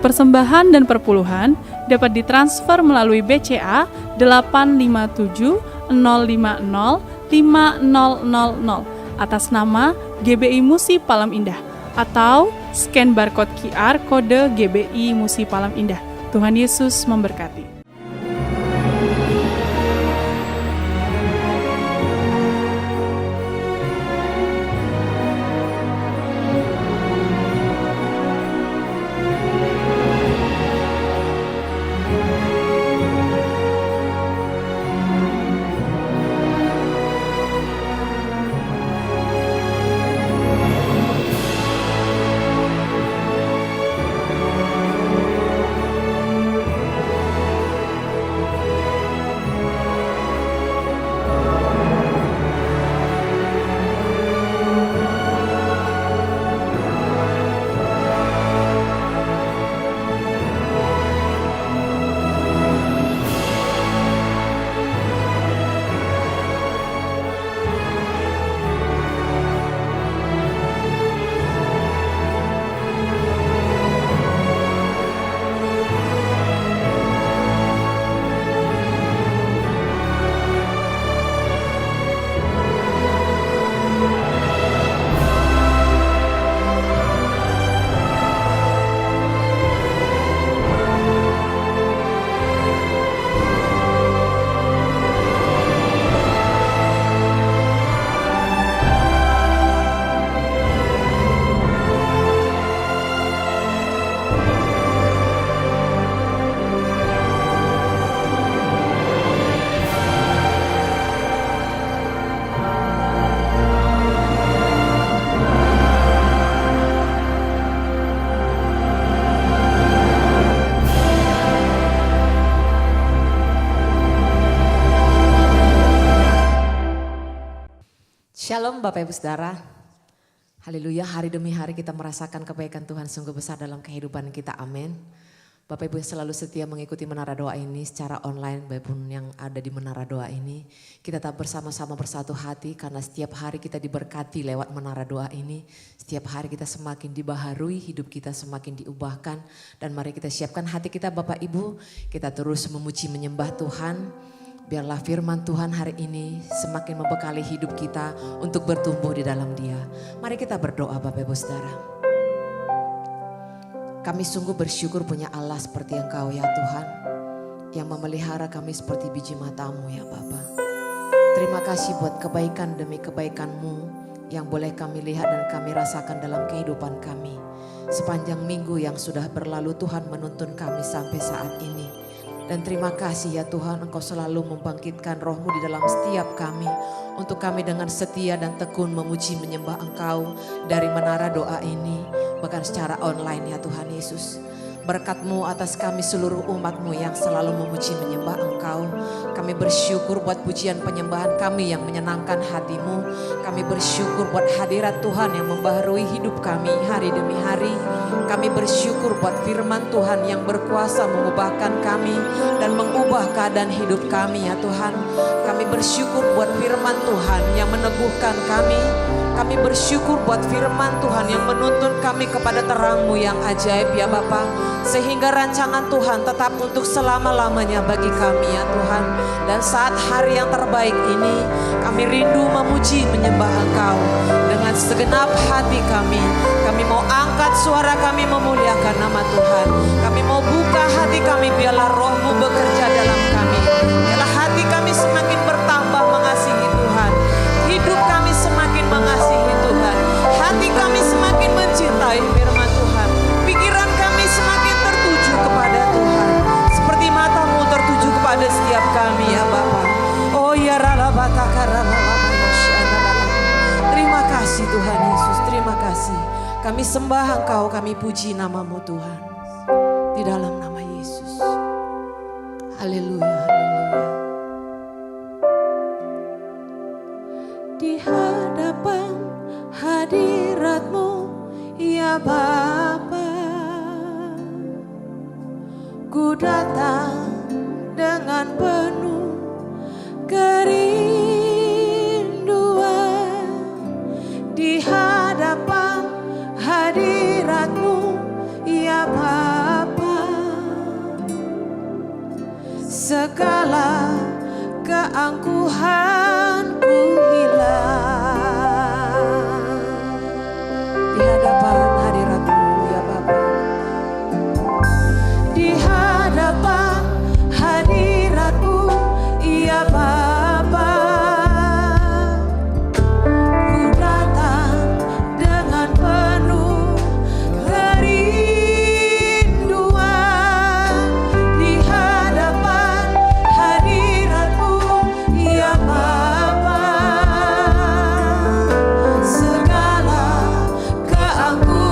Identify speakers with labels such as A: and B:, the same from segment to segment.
A: Persembahan dan perpuluhan dapat ditransfer melalui BCA 857 050 5000 atas nama GBI Musi Palam Indah atau scan barcode QR kode GBI Musi Palam Indah. Tuhan Yesus memberkati.
B: Shalom Bapak Ibu Saudara. Haleluya, hari demi hari kita merasakan kebaikan Tuhan sungguh besar dalam kehidupan kita, amin. Bapak Ibu yang selalu setia mengikuti Menara Doa ini secara online, Bapak Ibu yang ada di Menara Doa ini. Kita tetap bersama-sama bersatu hati karena setiap hari kita diberkati lewat Menara Doa ini. Setiap hari kita semakin dibaharui, hidup kita semakin diubahkan. Dan mari kita siapkan hati kita Bapak Ibu, kita terus memuji menyembah Tuhan. Biarlah firman Tuhan hari ini semakin membekali hidup kita untuk bertumbuh di dalam Dia. Mari kita berdoa Bapak Ibu Saudara. Kami sungguh bersyukur punya Allah seperti Engkau ya Tuhan. Yang memelihara kami seperti biji mata-Mu ya Bapa. Terima kasih buat kebaikan demi kebaikan-Mu yang boleh kami lihat dan kami rasakan dalam kehidupan kami. Sepanjang minggu yang sudah berlalu Tuhan menuntun kami sampai saat ini. Dan terima kasih ya Tuhan, Engkau selalu membangkitkan roh-Mu di dalam setiap kami. Untuk kami dengan setia dan tekun memuji menyembah Engkau dari Menara Doa ini. Bahkan secara online ya Tuhan Yesus. Berkat-Mu atas kami seluruh umat-Mu yang selalu memuji menyembah Engkau. Kami bersyukur buat pujian penyembahan kami yang menyenangkan hati-Mu. Kami bersyukur buat hadirat Tuhan yang membaharui hidup kami hari demi hari. Kami bersyukur buat firman Tuhan yang berkuasa mengubahkan kami dan mengubah keadaan hidup kami ya Tuhan. Kami bersyukur buat firman Tuhan yang meneguhkan kami. Kami bersyukur buat firman Tuhan yang menuntun kami kepada terang-Mu yang ajaib ya Bapa. Sehingga rancangan Tuhan tetap untuk selama-lamanya bagi kami ya Tuhan. Dan saat hari yang terbaik ini kami rindu memuji menyembah Engkau. Dengan segenap hati kami mau angkat suara kami memuliakan nama Tuhan. Kami mau buka hati kami biarlah roh-Mu bekerja dalam kami. Biarlah hati kami semakin bertambah mengasihi Tuhan. Hidup kami semakin mengasihi Tuhan. Hati kami semakin mencintai firman Tuhan. Pikiran kami semakin tertuju kepada Tuhan. Seperti mata-Mu tertuju kepada setiap kami ya Bapa. Oh ya terima kasih Tuhan Yesus, terima kasih. Kami sembah Engkau, kami puji nama-Mu Tuhan. Di dalam nama Yesus. Haleluya, haleluya. Di hadapan hadirat-Mu ya Bapa, ku datang dengan penuh kerinduan. Di hadapan hadirat-Mu ya Bapa, segala keangkuhanku hilang di hadapan hadirat-Mu ya Bapa. Di hadapan hadirat-Mu ya Bapa, ku datang dengan penuh kerinduan. Di hadapan hadirat-Mu ya Bapa, segala keangkuhan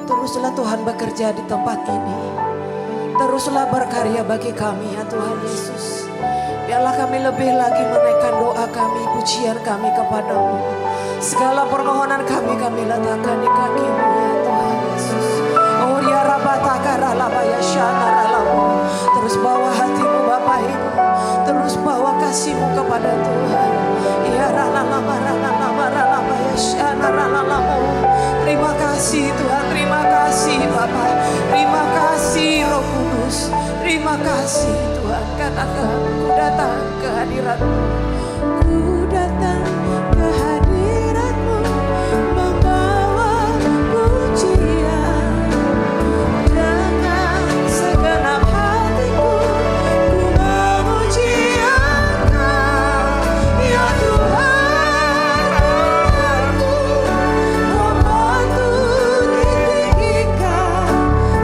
B: Teruslah Tuhan bekerja di tempat ini. Teruslah berkarya bagi kami ya Tuhan Yesus. Biarlah kami lebih lagi menaikkan doa kami, pujian kami kepadamu. Segala permohonan kami letakkan di kaki-Mu ya Tuhan Yesus. Oh ya Rabatakara Shana. Terus bawa hatimu Bapak Ibu. Terus bawa kasih-Mu kepada Tuhan. Ya Ralala Shana. Terima kasih Tuhan, terima kasih Bapak. Terima kasih Roh Kudus. Terima kasih Tuhan, katakan ku datang ke hadirat-Mu. Ku datang ke hadirat-Mu membawa pujian. Dengan segenap hatiku ku memuji Engkau ya Tuhan aku. Membantu ditinggikan,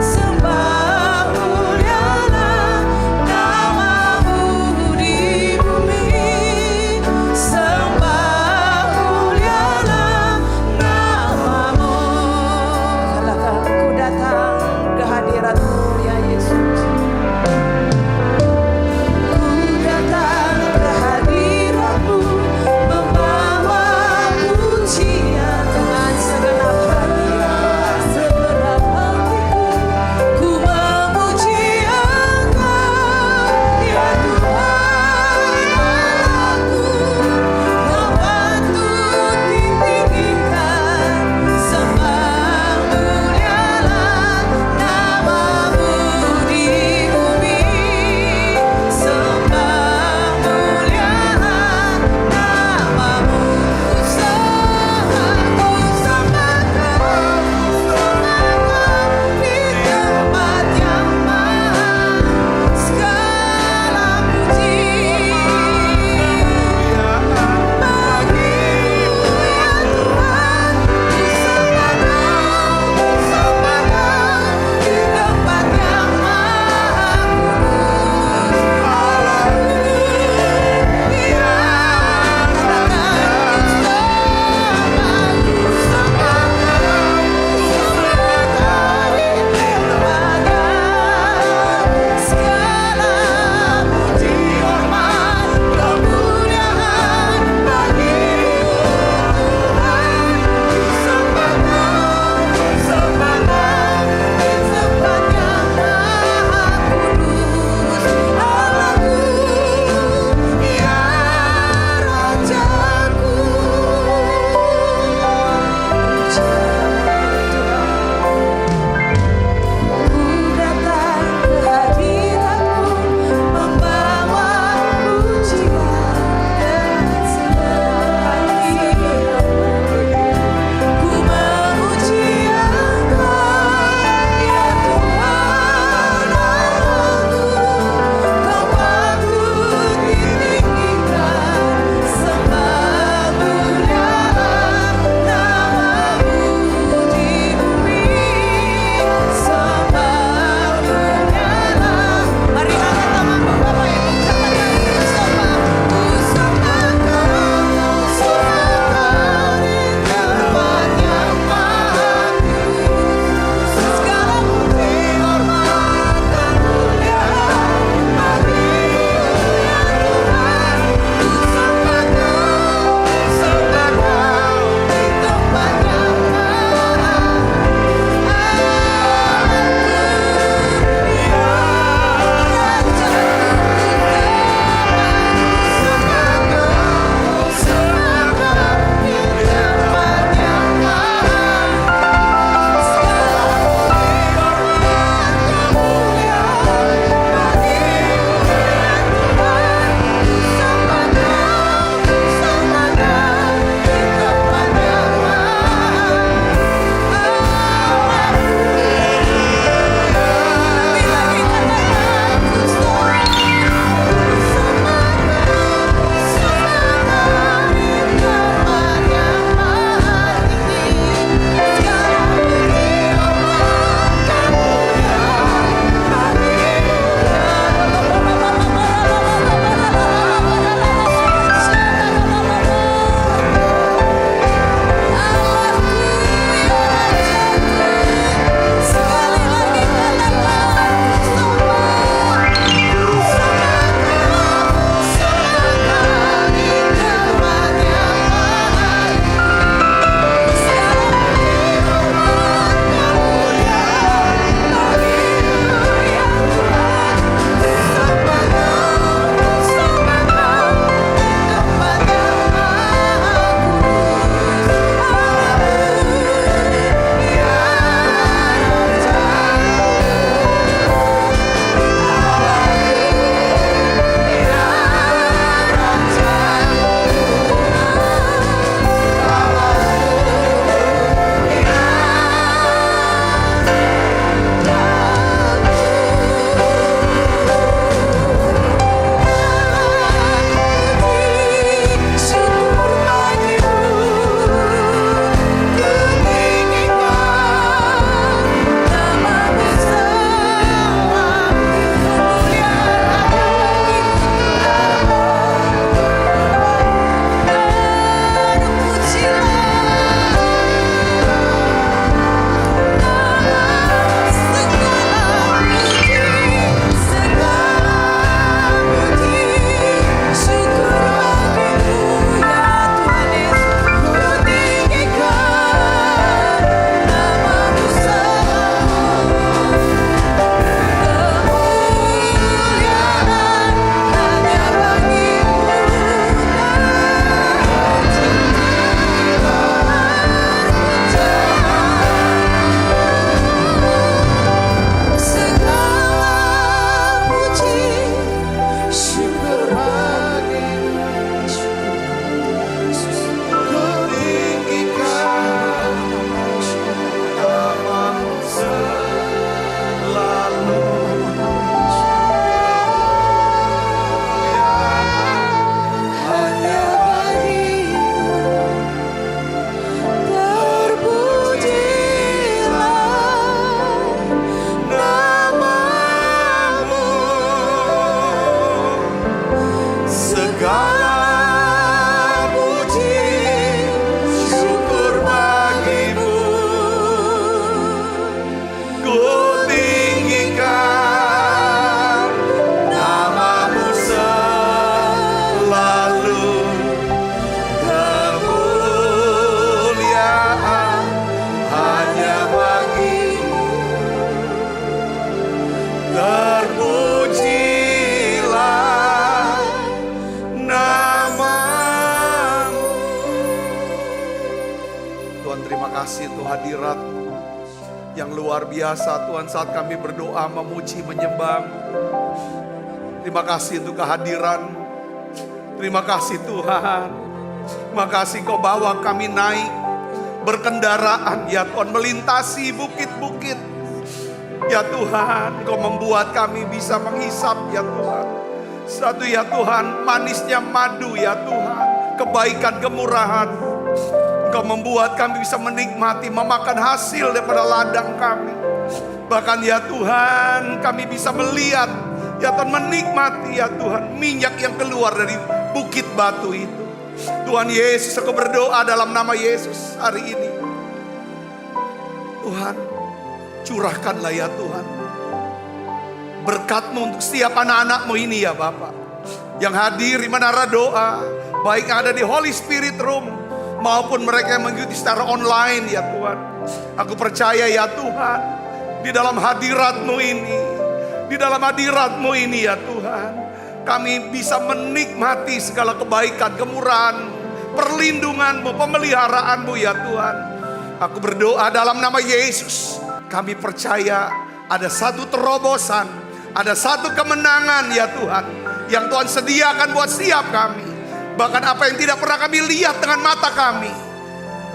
B: sembah mulialah nama-Mu di bumi. Sembah
C: hadirat-Mu yang luar biasa Tuhan saat kami berdoa, memuji, menyembah. Terima kasih untuk kehadiran. Terima kasih Tuhan. Terima kasih Kau bawa kami naik berkendaraan ya Tuhan, melintasi bukit-bukit. Ya Tuhan, Kau membuat kami bisa menghisap ya Tuhan. Satu ya Tuhan, manisnya madu ya Tuhan, kebaikan, kemurahan. Kau membuat kami bisa menikmati, memakan hasil daripada ladang kami. Bahkan ya Tuhan, kami bisa melihat ya Tuhan, menikmati ya Tuhan, minyak yang keluar dari bukit batu itu. Tuhan Yesus, aku berdoa dalam nama Yesus hari ini. Tuhan, curahkanlah ya Tuhan berkat-Mu untuk setiap anak-anak-Mu ini ya Bapak, yang hadir di menara doa, baik yang ada di Holy Spirit Room maupun mereka yang mengikuti secara online ya Tuhan. Aku percaya ya Tuhan, di dalam hadirat-Mu ini, di dalam hadirat-Mu ini ya Tuhan, kami bisa menikmati segala kebaikan, kemurahan, perlindungan-Mu, pemeliharaan-Mu ya Tuhan. Aku berdoa dalam nama Yesus, kami percaya ada satu terobosan, ada satu kemenangan ya Tuhan, yang Tuhan sediakan buat setiap kami. Bahkan apa yang tidak pernah kami lihat dengan mata kami,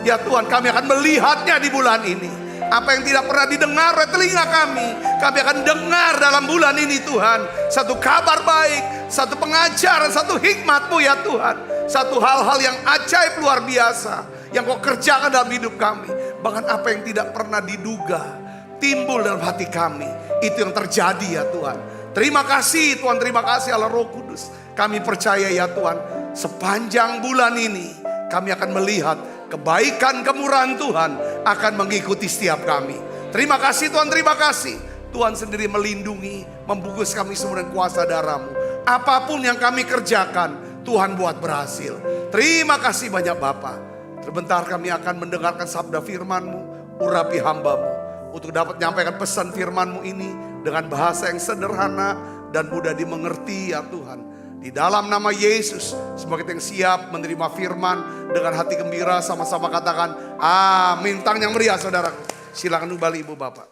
C: ya Tuhan, kami akan melihatnya di bulan ini. Apa yang tidak pernah didengar oleh telinga kami akan dengar dalam bulan ini Tuhan. Satu kabar baik, satu pengajaran, satu hikmat-Mu ya Tuhan. Satu hal-hal yang ajaib luar biasa yang Kau kerjakan dalam hidup kami. Bahkan apa yang tidak pernah diduga timbul dalam hati kami, itu yang terjadi ya Tuhan. Terima kasih Tuhan, terima kasih Allah Roh Kudus. Kami percaya ya Tuhan, sepanjang bulan ini kami akan melihat kebaikan, kemurahan Tuhan akan mengikuti setiap kami. Terima kasih Tuhan, terima kasih. Tuhan sendiri melindungi, membungkus kami semua dengan kuasa darah-Mu. Apapun yang kami kerjakan, Tuhan buat berhasil. Terima kasih banyak Bapa. Sebentar kami akan mendengarkan sabda firman-Mu, urapi hamba-Mu untuk dapat menyampaikan pesan firman-Mu ini dengan bahasa yang sederhana dan mudah dimengerti ya Tuhan. Di dalam nama Yesus, semoga kita yang siap menerima firman dengan hati gembira, sama-sama katakan amin. Tangan yang meriah saudaraku. Silakan kembali Ibu Bapak.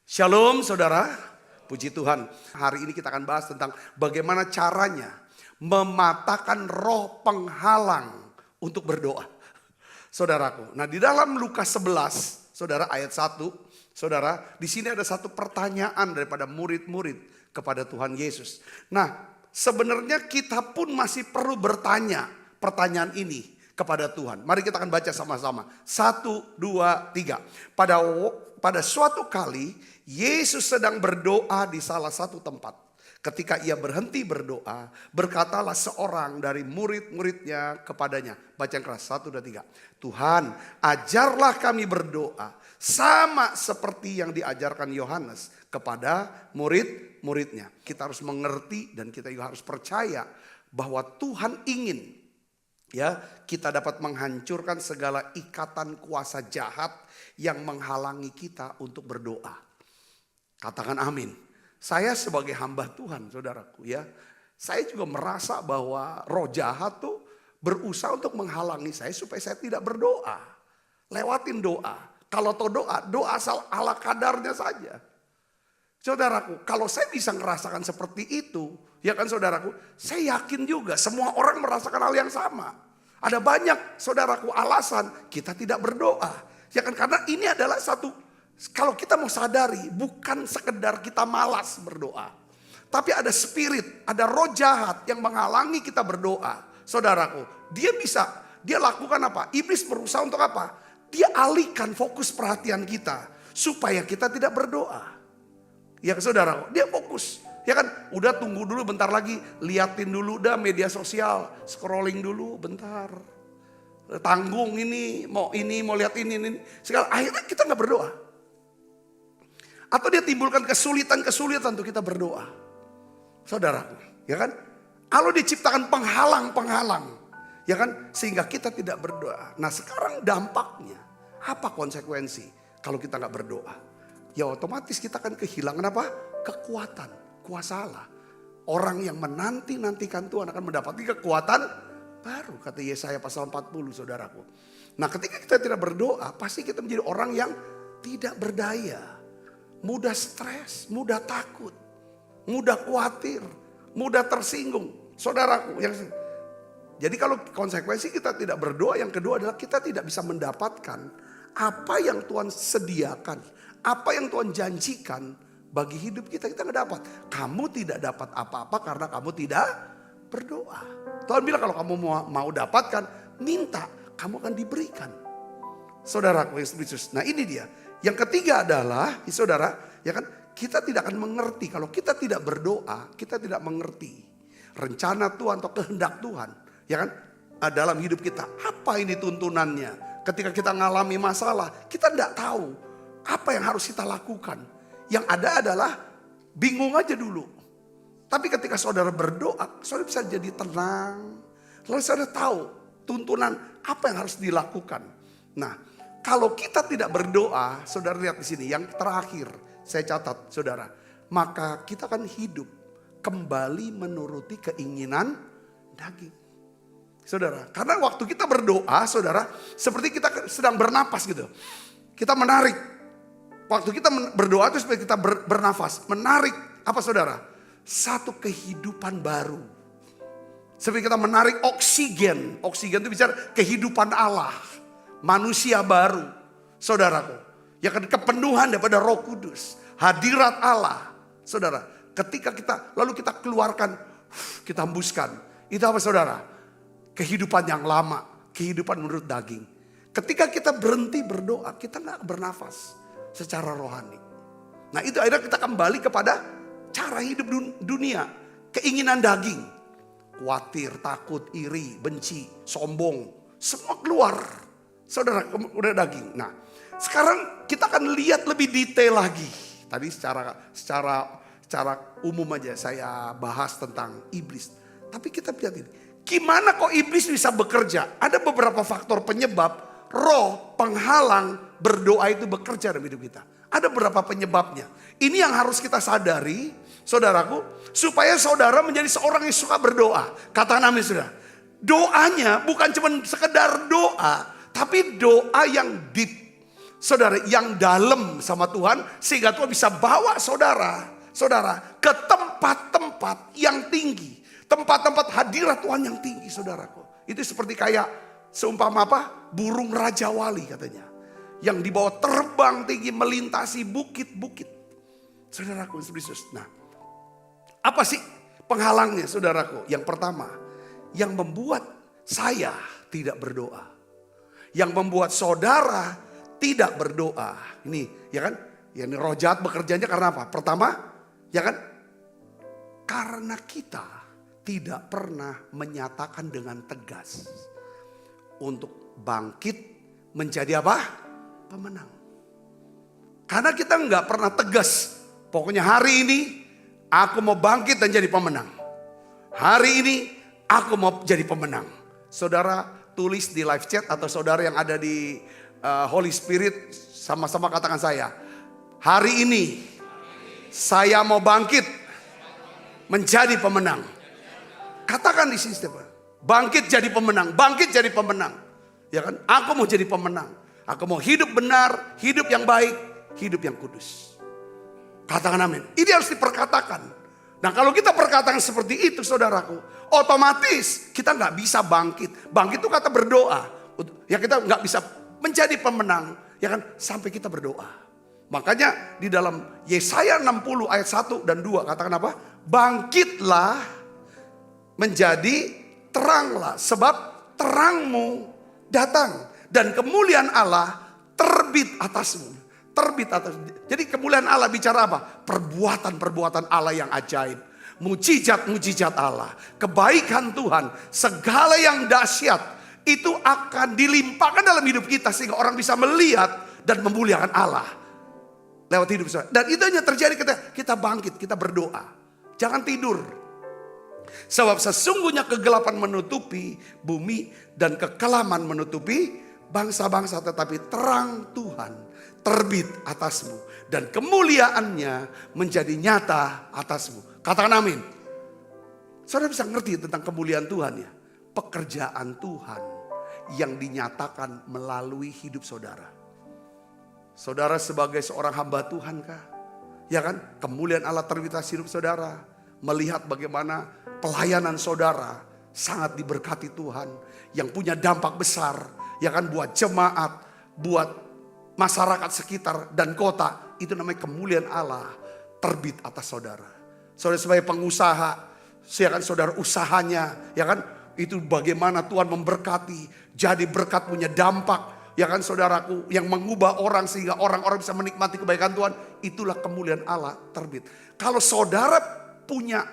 C: Shalom saudara, puji Tuhan. Hari ini kita akan bahas tentang bagaimana caranya mematahkan roh penghalang untuk berdoa. Saudaraku, nah di dalam Lukas 11, saudara, ayat 1, saudara, di sini ada satu pertanyaan daripada murid-murid kepada Tuhan Yesus. Nah, sebenarnya kita pun masih perlu bertanya pertanyaan ini kepada Tuhan. Mari kita akan baca sama-sama. 1, 2, 3. Pada suatu kali Yesus sedang berdoa di salah satu tempat. Ketika ia berhenti berdoa, berkatalah seorang dari murid-muridnya kepadanya. Baca yang keras, 1, 2, 3. Tuhan, ajarlah kami berdoa sama seperti yang diajarkan Yohanes kepada murid-muridnya. Kita harus mengerti dan kita juga harus percaya bahwa Tuhan ingin ya kita dapat menghancurkan segala ikatan kuasa jahat yang menghalangi kita untuk berdoa. Katakan amin. Saya sebagai hamba Tuhan saudaraku ya, saya juga merasa bahwa roh jahat tuh berusaha untuk menghalangi saya supaya saya tidak berdoa. Lewatin doa. Kalau tahu doa asal ala kadarnya saja. Saudaraku, kalau saya bisa merasakan seperti itu, ya kan saudaraku, saya yakin juga semua orang merasakan hal yang sama. Ada banyak saudaraku alasan kita tidak berdoa. Ya kan, karena ini adalah satu, kalau kita mau sadari, bukan sekedar kita malas berdoa. Tapi ada spirit, ada roh jahat yang menghalangi kita berdoa. Saudaraku, dia lakukan apa? Iblis berusaha untuk apa? Dia alihkan fokus perhatian kita supaya kita tidak berdoa. Ya saudaraku, dia fokus. Ya kan, udah tunggu dulu bentar lagi, liatin dulu dah media sosial, scrolling dulu bentar. Tanggung ini, mau lihat ini. Segala akhirnya kita nggak berdoa. Atau dia timbulkan kesulitan-kesulitan untuk kita berdoa. Saudaraku, ya kan? Kalau diciptakan penghalang-penghalang, ya kan? Sehingga kita tidak berdoa. Nah sekarang dampaknya, apa konsekuensi kalau kita nggak berdoa? Ya otomatis kita akan kehilangan apa? Kekuatan, kuasa Allah. Orang yang menanti-nantikan Tuhan akan mendapati kekuatan baru. Kata Yesaya pasal 40 saudaraku. Nah ketika kita tidak berdoa, pasti kita menjadi orang yang tidak berdaya. Mudah stres, mudah takut, mudah khawatir, mudah tersinggung. Saudaraku, jadi kalau konsekuensi kita tidak berdoa, yang kedua adalah kita tidak bisa mendapatkan apa yang Tuhan sediakan, apa yang Tuhan janjikan bagi hidup kita. Kita nggak dapat. Kamu tidak dapat apa-apa karena kamu tidak berdoa. Tuhan bilang kalau kamu mau dapatkan, minta, kamu akan diberikan. Saudaraku yang Yesus. Nah ini dia. Yang ketiga adalah, saudara, ya kan, kita tidak akan mengerti kalau kita tidak berdoa, kita tidak mengerti rencana Tuhan atau kehendak Tuhan, ya kan, dalam hidup kita. Apa ini tuntunannya? Ketika kita mengalami masalah, kita tidak tahu apa yang harus kita lakukan. Yang ada adalah bingung aja dulu. Tapi ketika saudara berdoa, saudara bisa jadi tenang. Lalu saudara tahu tuntunan apa yang harus dilakukan. Nah, kalau kita tidak berdoa, saudara lihat di sini yang terakhir saya catat, saudara, maka kita akan hidup kembali menuruti keinginan daging. Saudara, karena waktu kita berdoa, saudara, seperti kita sedang bernapas gitu. Kita menarik. Waktu kita berdoa itu seperti kita bernafas, menarik apa saudara? Satu kehidupan baru. Seperti kita menarik oksigen. Oksigen itu bicara kehidupan Allah. Manusia baru. Saudaraku. Ya kan, kepenuhan daripada Roh Kudus. Hadirat Allah. Saudara. Ketika kita lalu kita keluarkan. Kita hembuskan. Itu apa saudara? Kehidupan yang lama. Kehidupan menurut daging. Ketika kita berhenti berdoa. Kita gak bernafas secara rohani. Nah itu akhirnya kita kembali kepada cara hidup dunia. Keinginan daging. Khawatir, takut, iri, benci, sombong. Semua keluar. Saudara, udah daging. Nah, sekarang kita akan lihat lebih detail lagi. Tadi secara umum aja saya bahas tentang iblis. Tapi kita lihat ini. Gimana kok iblis bisa bekerja? Ada beberapa faktor penyebab roh penghalang berdoa itu bekerja dalam hidup kita. Ada beberapa penyebabnya. Ini yang harus kita sadari, saudaraku, supaya saudara menjadi seorang yang suka berdoa. Katakan amin saudara. Doanya bukan cuma sekedar doa, tapi doa yang deep. Saudara, yang dalam sama Tuhan, sehingga Tuhan bisa bawa saudara ke tempat-tempat yang tinggi. Tempat-tempat hadirat Tuhan yang tinggi, saudaraku. Itu seperti kayak seumpama apa? Burung Raja Wali katanya. Yang dibawa terbang tinggi melintasi bukit-bukit. Saudaraku Yesus. Nah, apa sih penghalangnya saudaraku? Yang pertama, yang membuat saya tidak berdoa. Yang membuat saudara tidak berdoa. Ini ya kan? Ya, ini roh jahat bekerjanya karena apa? Pertama, ya kan? Karena kita tidak pernah menyatakan dengan tegas untuk bangkit menjadi apa? Pemenang. Karena kita nggak pernah tegas. Pokoknya hari ini aku mau bangkit dan jadi pemenang. Hari ini aku mau jadi pemenang. Saudara tulis di live chat atau saudara yang ada di Holy Spirit sama-sama katakan saya. Hari ini saya mau bangkit menjadi pemenang. Katakan di sini bangkit jadi pemenang, bangkit jadi pemenang. Ya kan? Aku mau jadi pemenang. Aku mau hidup benar, hidup yang baik, hidup yang kudus. Katakan amin. Ini harus diperkatakan. Nah kalau kita perkatakan seperti itu saudaraku, otomatis kita nggak bisa bangkit. Bangkit itu kata berdoa. Ya kita nggak bisa menjadi pemenang, ya kan, sampai kita berdoa. Makanya di dalam Yesaya 60 ayat 1 dan 2 katakan apa? Bangkitlah menjadi teranglah, sebab terangmu datang. Dan kemuliaan Allah terbit atasmu. Terbit atasmu. Jadi kemuliaan Allah bicara apa? Perbuatan-perbuatan Allah yang ajaib. Mujizat-mujizat Allah. Kebaikan Tuhan. Segala yang dahsyat. Itu akan dilimpahkan dalam hidup kita. Sehingga orang bisa melihat dan memuliakan Allah. Lewat hidup kita. Dan itu hanya terjadi ketika kita bangkit. Kita berdoa. Jangan tidur. Sebab sesungguhnya kegelapan menutupi bumi. Dan kekelaman menutupi bangsa-bangsa, tetapi terang Tuhan terbit atasmu. Dan kemuliaannya menjadi nyata atasmu. Katakan amin. Saudara bisa ngerti tentang kemuliaan Tuhan ya. Pekerjaan Tuhan yang dinyatakan melalui hidup saudara. Saudara sebagai seorang hamba Tuhan kah? Ya kan? Kemuliaan Allah terbit atas hidup saudara. Melihat bagaimana pelayanan saudara sangat diberkati Tuhan. Yang punya dampak besar. Ya kan? Buat jemaat, buat masyarakat sekitar dan kota. Itu namanya kemuliaan Allah terbit atas saudara. Saudara sebagai pengusaha, ya kan, saudara usahanya, ya kan, itu bagaimana Tuhan memberkati, jadi berkat punya dampak, ya kan saudaraku, yang mengubah orang sehingga orang-orang bisa menikmati kebaikan Tuhan. Itulah kemuliaan Allah terbit. Kalau saudara punya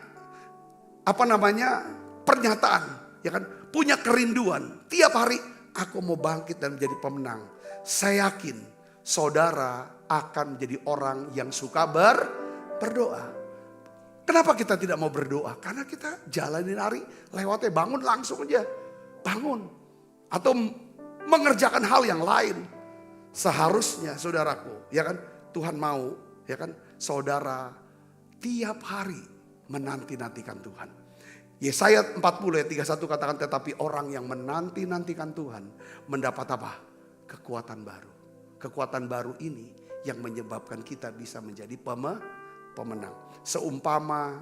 C: pernyataan, ya kan, punya kerinduan tiap hari, aku mau bangkit dan menjadi pemenang. Saya yakin saudara akan menjadi orang yang suka berdoa. Kenapa kita tidak mau berdoa? Karena kita jalanin hari, lewatnya bangun langsung aja. Bangun. Atau mengerjakan hal yang lain. Seharusnya saudaraku, ya kan, Tuhan mau, ya kan, saudara tiap hari menanti-nantikan Tuhan. Yesaya 40 ayat 31 katakan, tetapi orang yang menanti-nantikan Tuhan mendapat apa? Kekuatan baru. Kekuatan baru ini yang menyebabkan kita bisa menjadi pemenang.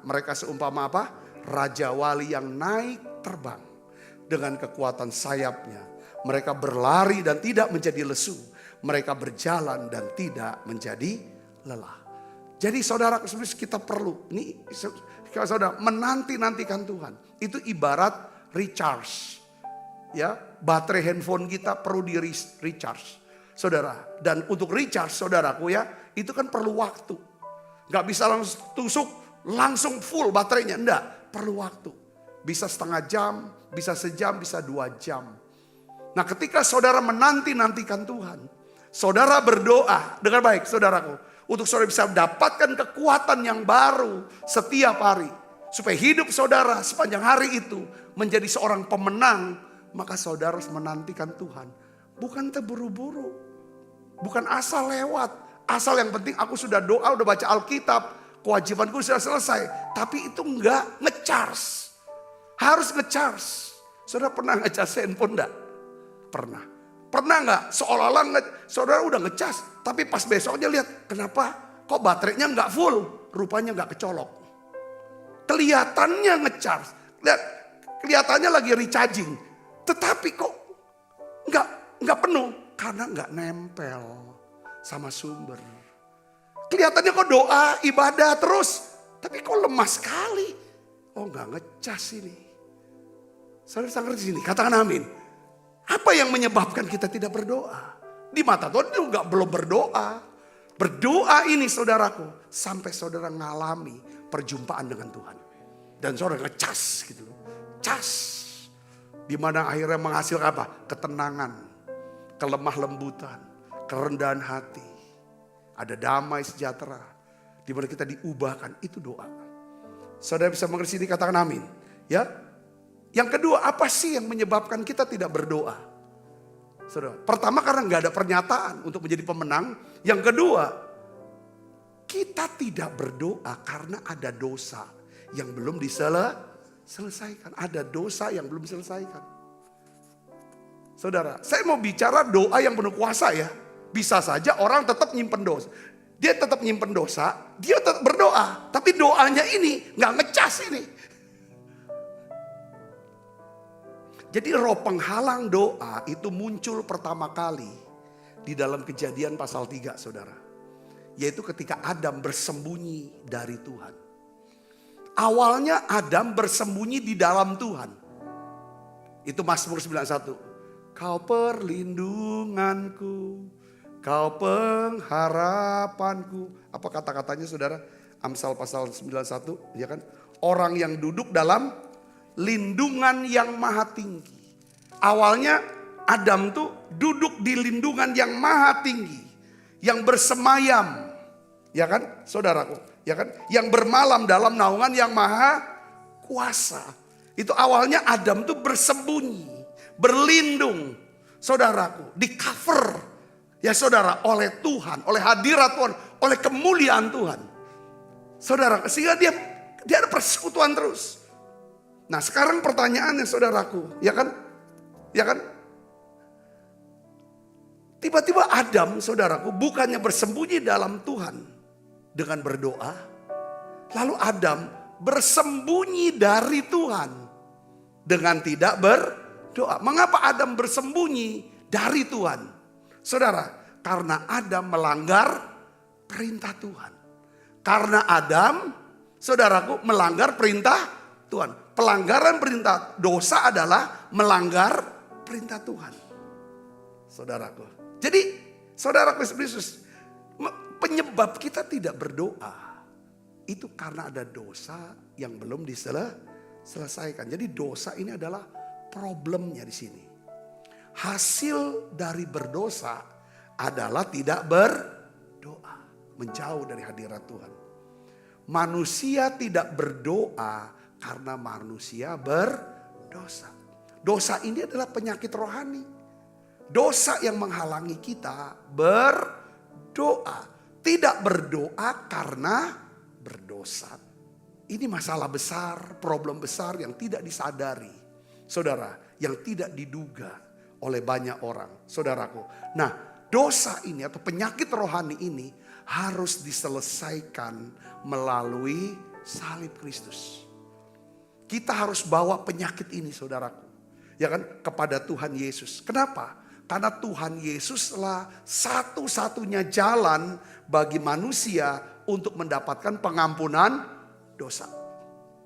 C: Mereka seumpama apa? Raja wali yang naik terbang dengan kekuatan sayapnya. Mereka berlari dan tidak menjadi lesu. Mereka berjalan dan tidak menjadi lelah. Jadi saudara, kita perlu saudara menanti-nantikan Tuhan. Itu ibarat recharge. Ya, baterai handphone kita perlu di recharge. Saudara, dan untuk recharge saudaraku ya, itu kan perlu waktu. Gak bisa langsung tusuk, langsung full baterainya. Enggak, perlu waktu. Bisa setengah jam, bisa sejam, bisa 2 jam. Nah ketika saudara menanti-nantikan Tuhan, saudara berdoa dengan baik saudaraku. Untuk saudara bisa mendapatkan kekuatan yang baru setiap hari. Supaya hidup saudara sepanjang hari itu menjadi seorang pemenang. Maka saudara harus menantikan Tuhan. Bukan terburu-buru. Bukan asal lewat. Asal yang penting aku sudah doa, udah baca Alkitab. Kewajibanku sudah selesai. Tapi itu enggak nge-charge. Harus nge-charge. Saudara pernah nge-charge handphone enggak? Pernah. Pernah enggak? Seolah-olah saudara udah nge-charge. Tapi pas besoknya lihat, kenapa kok baterainya enggak full? Rupanya enggak kecolok. Kelihatannya nge-charge. Lihat, kelihatannya lagi recharging. Tetapi kok enggak penuh. Karena enggak nempel sama sumber. Kelihatannya kok doa, ibadah terus. Tapi kok lemah sekali. Oh enggak ngecas ini. Saudara di sini, katakan amin. Apa yang menyebabkan kita tidak berdoa? Di mata Tuhan juga belum berdoa. Berdoa ini saudaraku, sampai saudara ngalami perjumpaan dengan Tuhan. Dan saudara ngecas gitu loh. Cas. Dimana akhirnya menghasilkan apa? Ketenangan, kelemah lembutan, kerendahan hati, ada damai sejahtera, di mana kita diubahkan, itu doa. Saudara bisa mengerti ini, katakan amin. Ya, yang kedua, apa sih yang menyebabkan kita tidak berdoa? Saudara, pertama karena nggak ada pernyataan untuk menjadi pemenang. Yang kedua, kita tidak berdoa karena ada dosa yang belum diselesaikan. Ada dosa yang belum diselesaikan. Saudara, saya mau bicara doa yang penuh kuasa ya. Bisa saja orang tetap nyimpen dosa. Dia tetap nyimpen dosa, dia tetap berdoa. Tapi doanya ini gak ngecas ini. Jadi roh penghalang doa itu muncul pertama kali di dalam Kejadian pasal 3 saudara. Yaitu ketika Adam bersembunyi dari Tuhan. Awalnya Adam bersembunyi di dalam Tuhan. Itu Mazmur 91. Kau perlindunganku, kau pengharapanku. Apa kata-katanya saudara? Amsal pasal 91, ya kan? Orang yang duduk dalam lindungan yang maha tinggi. Awalnya Adam tuh duduk di lindungan yang maha tinggi. Yang bersemayam, ya kan saudaraku? Ya kan? Yang bermalam dalam naungan yang maha kuasa. Itu awalnya Adam tuh bersembunyi, berlindung, saudaraku, di cover, ya saudara, oleh Tuhan, oleh hadirat Tuhan, oleh kemuliaan Tuhan. Saudara, sehingga dia ada persekutuan terus. Nah sekarang pertanyaannya saudaraku, ya kan? Ya kan? Tiba-tiba Adam, saudaraku, bukannya bersembunyi dalam Tuhan dengan berdoa. Lalu Adam bersembunyi dari Tuhan dengan tidak berdoa. Mengapa Adam bersembunyi dari Tuhan? Saudara, karena Adam melanggar perintah Tuhan. Karena Adam, saudaraku, melanggar perintah Tuhan. Pelanggaran perintah dosa adalah melanggar perintah Tuhan. Saudaraku. Jadi, saudaraku Yesus, penyebab kita tidak berdoa itu karena ada dosa yang belum diselesaikan. Jadi dosa ini adalah problemnya di sini. Hasil dari berdosa adalah tidak berdoa, menjauh dari hadirat Tuhan. Manusia tidak berdoa karena manusia berdosa. Dosa ini adalah penyakit rohani. Dosa yang menghalangi kita berdoa. Tidak berdoa karena berdosa. Ini masalah besar, problem besar yang tidak disadari. Saudara, yang tidak diduga oleh banyak orang. Saudaraku. Nah, dosa ini atau penyakit rohani ini harus diselesaikan melalui salib Kristus. Kita harus bawa penyakit ini, saudaraku. Ya kan, kepada Tuhan Yesus. Kenapa? Karena Tuhan Yesuslah satu-satunya jalan bagi manusia untuk mendapatkan pengampunan dosa.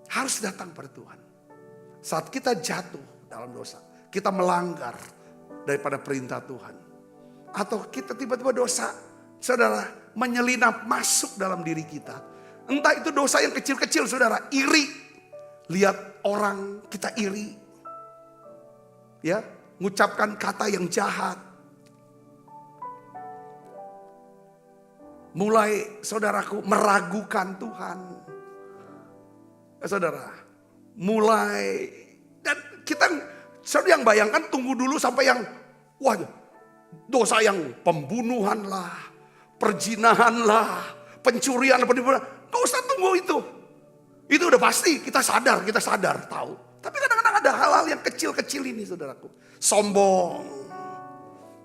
C: Harus datang pada Tuhan. Saat kita jatuh dalam dosa, kita melanggar daripada perintah Tuhan. Atau kita tiba-tiba dosa, saudara, menyelinap masuk dalam diri kita. Entah itu dosa yang kecil-kecil, saudara, iri. Lihat orang kita iri. Ya, mengucapkan kata yang jahat. Mulai saudaraku meragukan Tuhan. Saudara, mulai dan kita saudara yang bayangkan tunggu dulu sampai yang wah dosa yang pembunuhan lah, perzinahan lah, pencurian, penipuan. Gak usah tunggu itu. Itu udah pasti kita sadar tahu. Tapi kadang-kadang ada hal-hal yang kecil-kecil ini saudaraku. Sombong,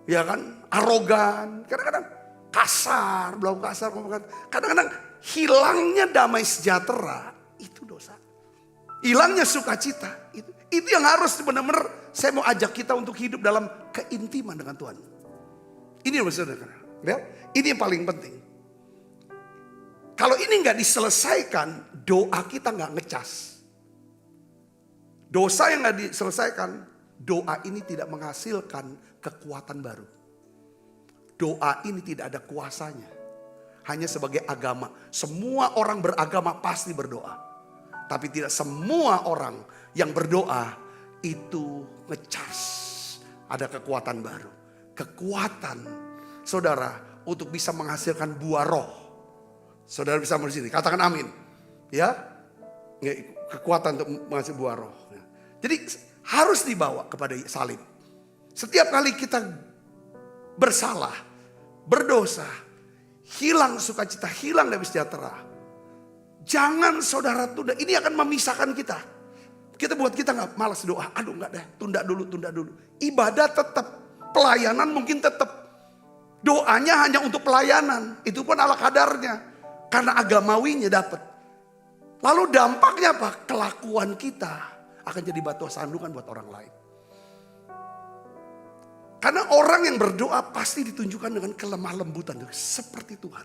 C: ya kan, arogan, kadang-kadang kasar, belum kasar. Kadang-kadang hilangnya damai sejahtera, itu dosa. Hilangnya sukacita, itu yang harus benar-benar saya mau ajak kita untuk hidup dalam keintiman dengan Tuhan. Ini yang saudara, ya? Ini yang paling penting. Kalau ini nggak diselesaikan, doa kita nggak ngecas. Dosa yang nggak diselesaikan, doa ini tidak menghasilkan kekuatan baru. Doa ini tidak ada kuasanya. Hanya sebagai agama. Semua orang beragama pasti berdoa. Tapi tidak semua orang yang berdoa itu ngecas. Ada kekuatan baru. Kekuatan, saudara, untuk bisa menghasilkan buah roh. Saudara bisa di sini, katakan amin. Ya, kekuatan untuk menghasilkan buah roh. Jadi harus dibawa kepada salib. Setiap kali kita bersalah, berdosa, hilang sukacita, hilang damai sejahtera. Jangan saudara tunda, ini akan memisahkan kita. Kita buat kita nggak malas doa, aduh nggak deh, tunda dulu. Ibadah tetap, pelayanan mungkin tetap. Doanya hanya untuk pelayanan, itu pun ala kadarnya. Karena agamawinya dapat. Lalu dampaknya apa? Kelakuan kita akan jadi batu sandungan buat orang lain. Karena orang yang berdoa pasti ditunjukkan dengan kelemah lembutan. Seperti Tuhan.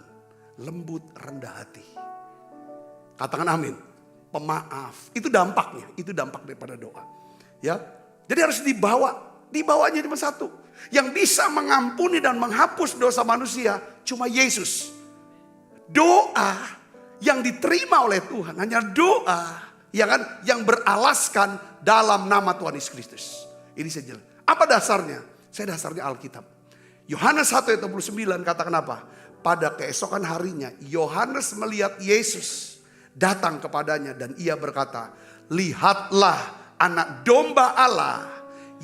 C: Lembut, rendah hati. Katakan amin. Pemaaf. Itu dampaknya. Itu dampak daripada doa. Ya. Jadi harus dibawa. Dibawanya cuma satu. Yang bisa mengampuni dan menghapus dosa manusia cuma Yesus. Doa yang diterima oleh Tuhan. Hanya doa. Ya kan, yang beralaskan dalam nama Tuhan Yesus Kristus. Ini saya jelas. Apa dasarnya? Saya dasarnya Alkitab. Yohanes 1 ayat 29 katakan apa? Pada keesokan harinya Yohanes melihat Yesus datang kepadanya dan ia berkata, lihatlah anak domba Allah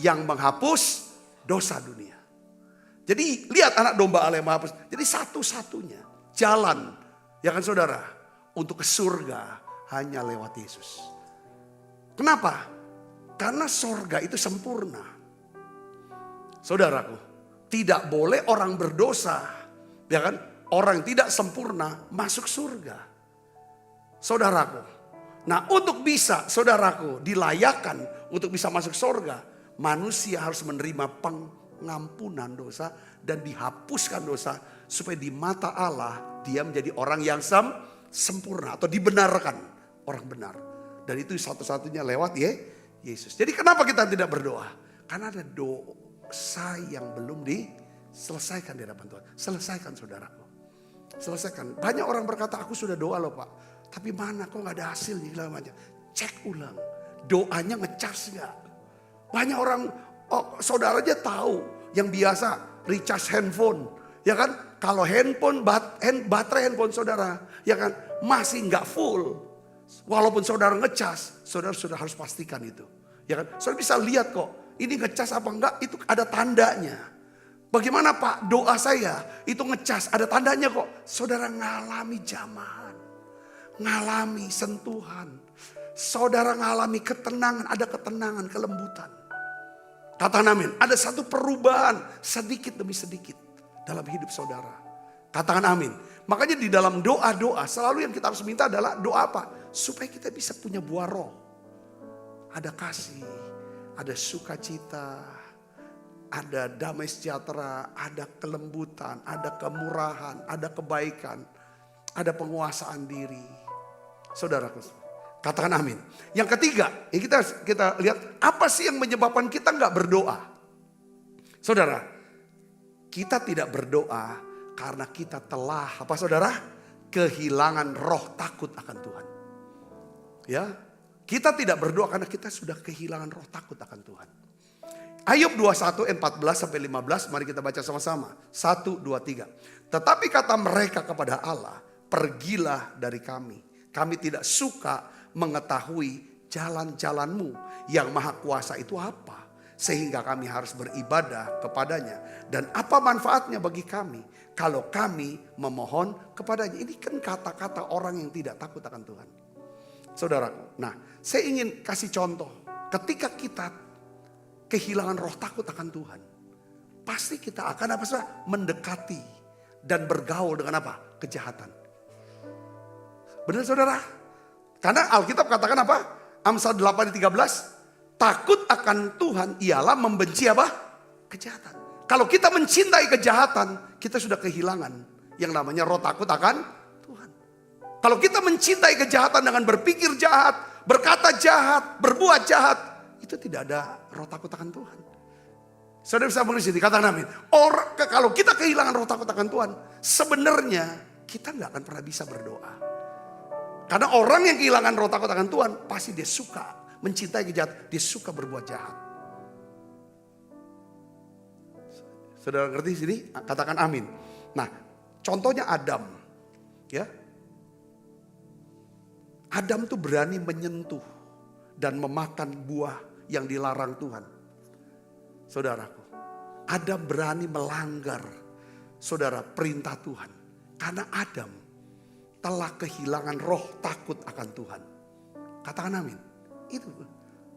C: yang menghapus dosa dunia. Jadi lihat anak domba Allah yang menghapus. Jadi satu-satunya jalan, ya kan saudara, untuk ke surga hanya lewat Yesus. Kenapa? Karena surga itu sempurna. Saudaraku. tidak boleh orang berdosa, ya kan? Orang tidak sempurna masuk surga. Saudaraku. Nah, untuk bisa saudaraku dilayakkan untuk bisa masuk surga, manusia harus menerima pengampunan dosa dan dihapuskan dosa supaya di mata Allah dia menjadi orang yang sempurna atau dibenarkan orang benar. Dan itu satu-satunya lewat Yesus. Jadi kenapa kita tidak berdoa? Karena ada dosa yang belum diselesaikan di hadapan Tuhan. Selesaikan saudaraku. Selesaikan. Banyak orang berkata, aku sudah doa loh Pak. Tapi mana kok gak ada hasilnya. Cek ulang. Doanya ngecas gak? Banyak orang, saudara aja tahu. Yang biasa recharge handphone. Ya kan? Kalau baterai handphone saudara. Ya kan? Masih gak full. Walaupun saudara ngecas. Saudara sudah harus pastikan itu. Ya kan? Saudara bisa lihat kok. Ini ngecas apa enggak? Itu ada tandanya. Bagaimana Pak doa saya itu ngecas, ada tandanya kok. Saudara ngalami jamahan, ngalami sentuhan. Saudara ngalami ketenangan, ada ketenangan, kelembutan. Katakan amin, ada satu perubahan sedikit demi sedikit dalam hidup saudara. Katakan amin. Makanya di dalam doa-doa selalu yang kita harus minta adalah doa apa? Supaya kita bisa punya buah roh. Ada kasih, ada sukacita. Ada damai sejahtera, ada kelembutan, ada kemurahan, ada kebaikan, ada penguasaan diri. Saudaraku, katakan amin. Yang ketiga, yang kita lihat apa sih yang menyebabkan kita nggak berdoa? Saudara, kita tidak berdoa karena kita telah apa saudara? Kehilangan roh takut akan Tuhan. Ya, kita tidak berdoa karena kita sudah kehilangan roh takut akan Tuhan. Ayub 21 ayat 14 sampai 15, mari kita baca sama-sama. 1, 2, 3. Tetapi kata mereka kepada Allah, pergilah dari kami. Kami tidak suka mengetahui jalan-jalanmu yang maha kuasa itu apa. Sehingga kami harus beribadah kepadanya. Dan apa manfaatnya bagi kami kalau kami memohon kepadanya. Ini kan kata-kata orang yang tidak takut akan Tuhan. Saudaraku, nah saya ingin kasih contoh. Ketika kita kehilangan roh takut akan Tuhan, pasti kita akan apa saudara? Mendekati dan bergaul dengan apa? Kejahatan. Benar saudara? Karena Alkitab katakan apa? Amsal 8:13, takut akan Tuhan ialah membenci apa? Kejahatan. Kalau kita mencintai kejahatan, kita sudah kehilangan yang namanya roh takut akan Tuhan. Kalau kita mencintai kejahatan dengan berpikir jahat, berkata jahat, berbuat jahat, itu tidak ada roh takut akan Tuhan. Saudara bisa menulis ini, katakan amin. Kalau kita kehilangan roh takut akan Tuhan, sebenarnya kita nggak akan pernah bisa berdoa. Karena orang yang kehilangan roh takut akan Tuhan, pasti dia suka mencintai kejahatan, dia suka berbuat jahat. Saudara ngerti sini? Katakan amin. Nah, contohnya Adam, ya. Adam tuh berani menyentuh dan memakan buah yang dilarang Tuhan. Saudaraku, Adam berani melanggar saudara perintah Tuhan. Karena Adam telah kehilangan roh takut akan Tuhan. Katakan amin. Itu.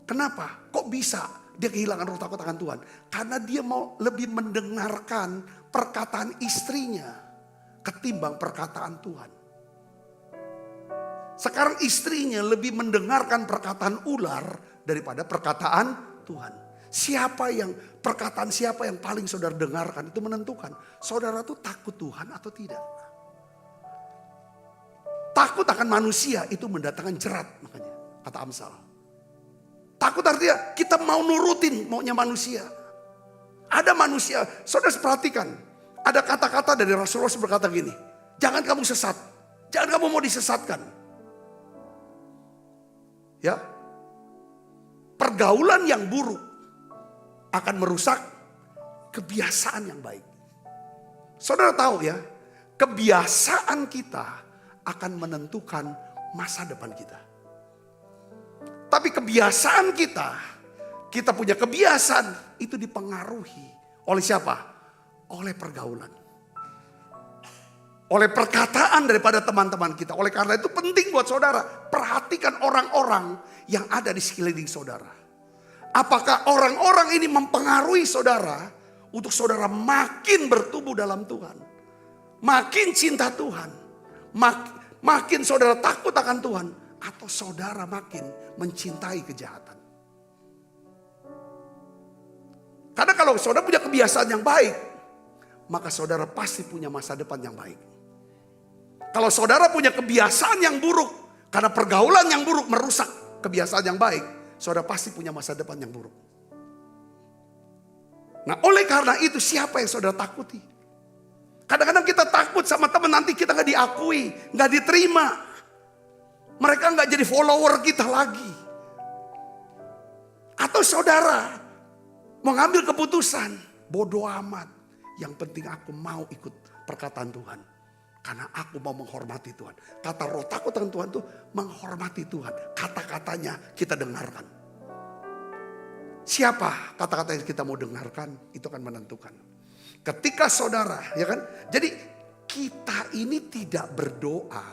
C: Kenapa? Kok bisa dia kehilangan roh takut akan Tuhan? Karena dia mau lebih mendengarkan perkataan istrinya ketimbang perkataan Tuhan. Sekarang istrinya lebih mendengarkan perkataan ular daripada perkataan Tuhan. Perkataan siapa yang paling saudara dengarkan itu menentukan. Saudara tuh takut Tuhan atau tidak. Takut akan manusia itu mendatangkan jerat, makanya kata Amsal. Takut artinya kita mau nurutin maunya manusia. Ada manusia, saudara perhatikan. Ada kata-kata dari Rasulullah berkata gini. Jangan kamu sesat. Jangan kamu mau disesatkan. Ya, pergaulan yang buruk akan merusak kebiasaan yang baik. Saudara tahu ya, kebiasaan kita akan menentukan masa depan kita. Tapi kebiasaan kita punya kebiasaan itu dipengaruhi oleh siapa? Oleh pergaulan. Oleh perkataan daripada teman-teman kita. Oleh karena itu penting buat saudara, perhatikan orang-orang yang ada di sekeliling saudara. Apakah orang-orang ini mempengaruhi saudara untuk saudara makin bertumbuh dalam Tuhan. Makin cinta Tuhan. Makin saudara takut akan Tuhan. Atau saudara makin mencintai kejahatan. Karena kalau saudara punya kebiasaan yang baik, maka saudara pasti punya masa depan yang baik. Kalau saudara punya kebiasaan yang buruk, karena pergaulan yang buruk merusak kebiasaan yang baik, saudara pasti punya masa depan yang buruk. Nah, oleh karena itu siapa yang saudara takuti? Kadang-kadang kita takut sama teman, nanti kita gak diakui, gak diterima. Mereka gak jadi follower kita lagi. Atau saudara mengambil keputusan, bodoh amat. Yang penting aku mau ikut perkataan Tuhan. Karena aku mau menghormati Tuhan. Kata roh takut akan Tuhan itu menghormati Tuhan. Kata-katanya kita dengarkan. Siapa kata-kata yang kita mau dengarkan, itu akan menentukan. Ketika saudara, ya kan? Jadi kita ini tidak berdoa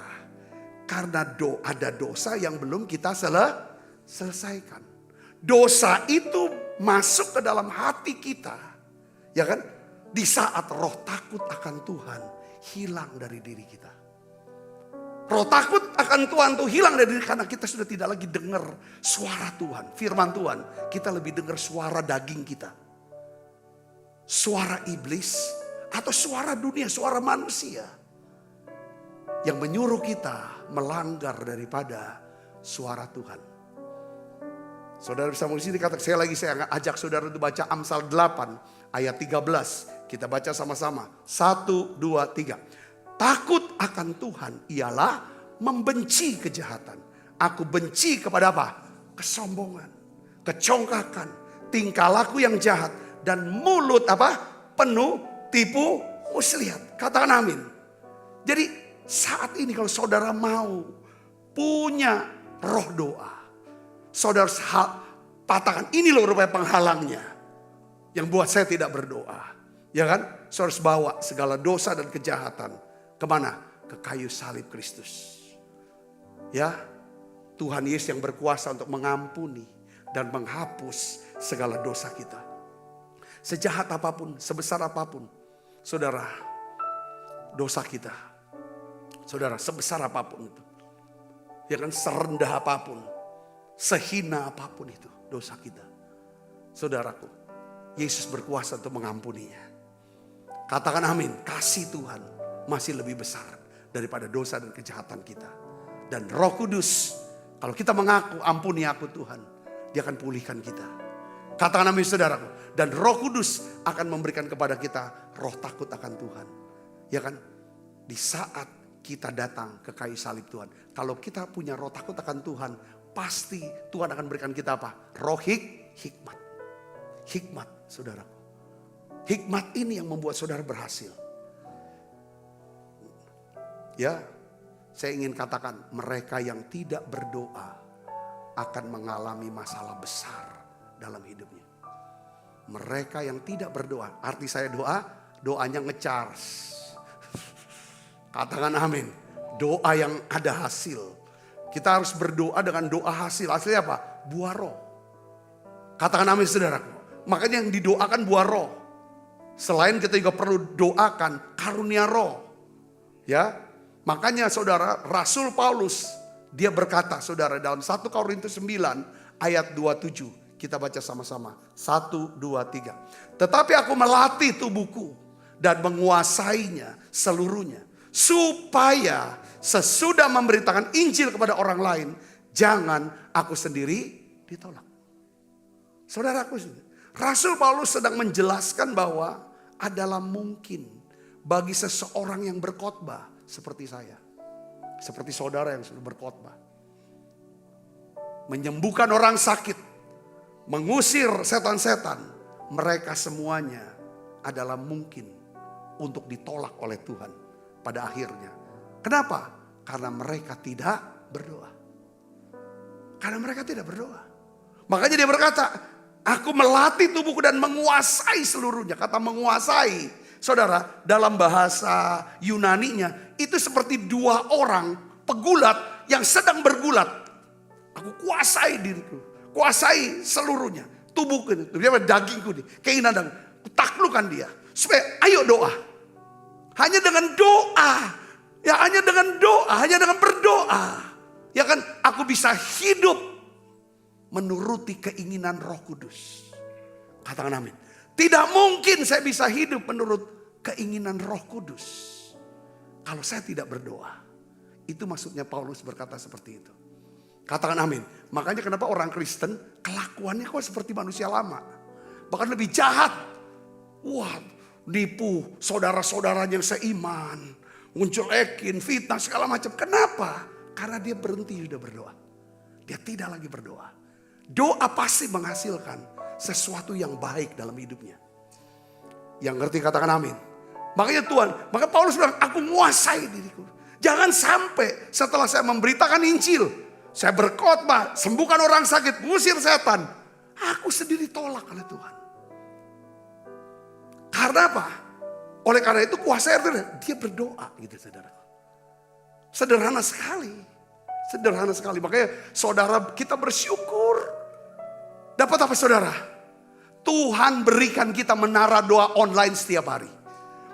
C: karena ada dosa yang belum kita selesaikan. Dosa itu masuk ke dalam hati kita, ya kan? Di saat roh takut akan Tuhan hilang dari diri kita. Roh takut akan Tuhan tuh hilang dari diri karena kita sudah tidak lagi dengar suara Tuhan, firman Tuhan. Kita lebih dengar suara daging kita. Suara iblis atau suara dunia, suara manusia. Yang menyuruh kita melanggar daripada suara Tuhan. Saudara bisa mulai sini kata saya ajak saudara untuk baca Amsal 8 ayat 13. Kita baca sama-sama. 1, 2, 3. Takut akan Tuhan ialah membenci kejahatan. Aku benci kepada apa? Kesombongan, kecongkakan, tingkah laku yang jahat, dan mulut apa? Penuh tipu muslihat. Katakan amin. Jadi saat ini kalau saudara mau punya roh doa, saudara patahkan ini loh rupanya penghalangnya yang buat saya tidak berdoa. Ya kan? Saudara harus bawa segala dosa dan kejahatan kemana? Ke kayu salib Kristus. Ya, Tuhan Yesus yang berkuasa untuk mengampuni dan menghapus segala dosa kita. Sejahat apapun, sebesar apapun, saudara, dosa kita. Saudara, sebesar apapun itu. Ya kan, serendah apapun, sehina apapun itu dosa kita. Saudaraku, Yesus berkuasa untuk mengampuninya. Katakan amin. Kasih Tuhan masih lebih besar daripada dosa dan kejahatan kita. Dan Roh Kudus, kalau kita mengaku ampuni aku Tuhan, dia akan pulihkan kita. Katakan amin saudaraku. Dan Roh Kudus akan memberikan kepada kita roh takut akan Tuhan. Ya kan? Di saat kita datang ke kayu salib Tuhan. Kalau kita punya roh takut akan Tuhan, pasti Tuhan akan berikan kita apa? Roh hikmat. Hikmat saudaraku. Hikmat ini yang membuat saudara berhasil. Ya, saya ingin katakan mereka yang tidak berdoa akan mengalami masalah besar dalam hidupnya. Mereka yang tidak berdoa, arti saya doa, doanya ngecharge. Katakan amin. Doa yang ada hasil. Kita harus berdoa dengan doa hasil. Hasilnya apa? Buah roh. Katakan amin saudaraku. Makanya yang didoakan buah roh. Selain kita juga perlu doakan karunia roh. Ya, makanya saudara, Rasul Paulus dia berkata saudara dalam 1 Korintus 9 ayat 27. Kita baca sama-sama. 1, 2, 3. Tetapi aku melatih tubuhku dan menguasainya seluruhnya. Supaya sesudah memberitakan Injil kepada orang lain, jangan aku sendiri ditolak. Saudaraku, Rasul Paulus sedang menjelaskan bahwa adalah mungkin bagi seseorang yang berkhotbah seperti saya. Seperti saudara yang sudah berkhotbah. Menyembuhkan orang sakit. Mengusir setan-setan. Mereka semuanya adalah mungkin untuk ditolak oleh Tuhan pada akhirnya. Kenapa? Karena mereka tidak berdoa. Karena mereka tidak berdoa. Makanya dia berkata, aku melatih tubuhku dan menguasai seluruhnya. Kata menguasai, saudara, dalam bahasa Yunaninya itu seperti dua orang pegulat yang sedang bergulat. Aku kuasai diriku, kuasai seluruhnya, tubuhku, dagingku, keinginan. taklukkan dia. Supaya ayo doa. Hanya dengan doa. Ya hanya dengan doa, hanya dengan berdoa. Ya kan, aku bisa hidup menuruti keinginan Roh Kudus. Katakan amin. Tidak mungkin saya bisa hidup menurut keinginan Roh Kudus kalau saya tidak berdoa. Itu maksudnya Paulus berkata seperti itu. Katakan amin. Makanya kenapa orang Kristen kelakuannya kok seperti manusia lama. Bahkan lebih jahat. Wah, nipu saudara-saudaranya yang seiman. Menjelekin, fitnah, segala macam. Kenapa? Karena dia berhenti sudah berdoa. Dia tidak lagi berdoa. Doa pasti menghasilkan sesuatu yang baik dalam hidupnya. Yang ngerti katakan amin. Makanya maka Paulus bilang, aku menguasai diriku. Jangan sampai setelah saya memberitakan Injil, saya berkhotbah, sembuhkan orang sakit, mengusir setan, aku sendiri tolak oleh Tuhan. Karena apa? Oleh karena itu kuasa dia berdoa gitu saudara. Sederhana sekali. Sederhana sekali. Makanya saudara kita bersyukur. Dapat apa saudara? Tuhan berikan kita menara doa online setiap hari.